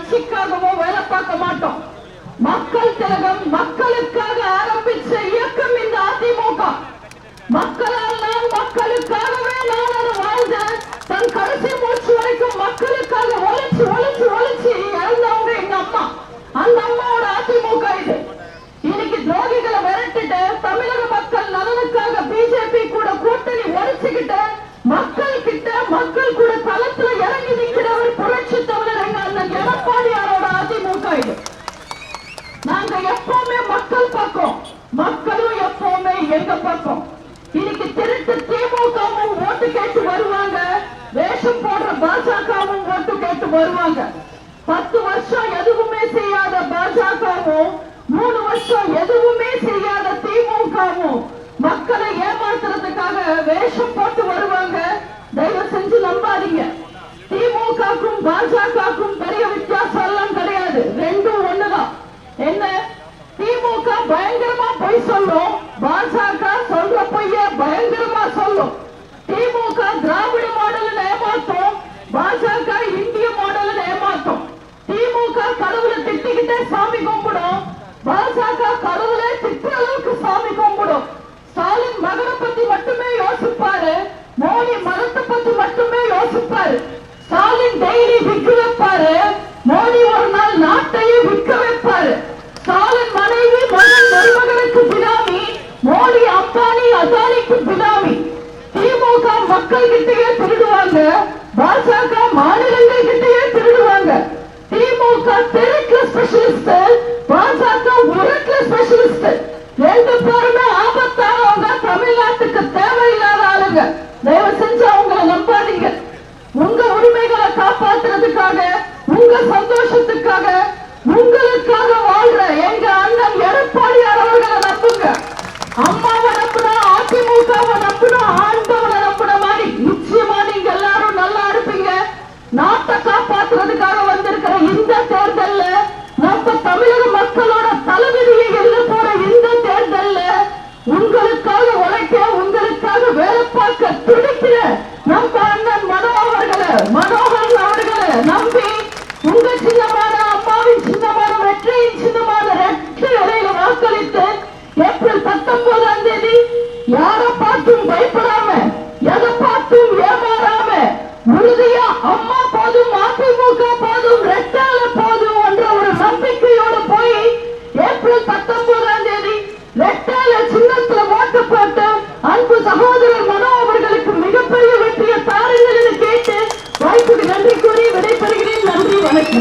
கட்சிக்காகவோ வேலை பார்க்க மாட்டோம். மக்கள் திலகம் மக்களுக்காக ஆரம்பிச்ச இயக்கம் இந்த அதிமுக. மக்களால் நான் மக்களுக்காகவே நான் வாழ்ந்த தன் கடைசி மூச்சு வரைக்கும் மக்களுக்காக ஒழிச்சு ஒழிச்சு ஒழிச்சு இறந்தவங்க எங்க அம்மா. அந்த அம்மாவோட அதிமுக இது. இன்னைக்கு துரோகிகளை விரட்டிட்டு தமிழக மக்கள் நலனுக்காக பிஜேபி கூட கூட்டணி ஒழிச்சுக்கிட்டு மக்கள் கிட்ட மக்கள் கூட களத்துல இறங்கி நிற்கிற ஒரு புரட்சி தமிழர் எங்க அண்ணன் எடப்பாடியாரோட அதிமுக இது. நாங்க எப்பவுமே மக்கள் பக்கம், மக்களும் எப்பவுமே எங்க பக்கம். இன்னைக்கு திருட்டு திமுகவும் ஓட்டு கேட்டு வருவாங்க, வேஷம் போடுற பாஜகவும் ஓட்டு கேட்டு வருவாங்க. 10 வருஷம் எதுவுமே செய்யாத பாஜகவும் 3 வருஷம் எதுவுமே செய்யாத திமுகவும் மக்களை ஏமாத்துறதுக்காக வேஷம் போட்டு வருவாங்க. தயவு செஞ்சு நம்பாதீங்க. திமுகக்கும் பாஜகக்கும் பெரிய வித்தியாசம் எல்லாம் கிடையாது, ரெண்டும் ஒண்ணுதான். என்ன, திமுக பயங்கரமா பொய் சொல்லும், பாஜக சொல்ற பொய்ய பயங்கரமா சொல்லும். திமுக திராவிட மாடல் ஏமாத்தும், பாஜக இந்திய மாடல் ஏமாத்தும். திமுக கடவுளை திட்டிக்கிட்டே சாமி கும்பிடும், பாஜக கடவுளை திட்டுற அளவுக்கு சாமி கும்பிடும். ஸ்டாலின் மகனை பத்தி மட்டுமே யோசிப்பாரு, மோடி மதத்தை பத்தி மட்டுமே யோசிப்பாரு. ஸ்டாலின் டெய்லி விற்க வைப்பாரு, மோடி ஒரு நாள் நாட்டையே விற்க வைப்பாரு. ஸ்டாலின் மனைவி மகன் மருமகனுக்கு பினாமி, மோடி அம்பானி அதானிக்கு பினாமி. திமுக மக்கள் கிட்டேயே திருடுவாங்க, பாஜக மாநிலங்கள் கிட்டேயே திருடுவாங்க. திமுக தெருக்குல ஸ்பெஷலிஸ்ட், பாஜக உருட்டுல ஸ்பெஷலிஸ்ட். ரெண்டு பேருமே ஆபத்தானவங்க, தமிழ்நாட்டுக்கு தேவையில்லாத ஆளுங்க. தயவு செஞ்சு அவங்களை நம்பாதீங்க. உங்க உரிமைகளை காப்பாற்றுறதுக்காக, உங்க சந்தோஷம்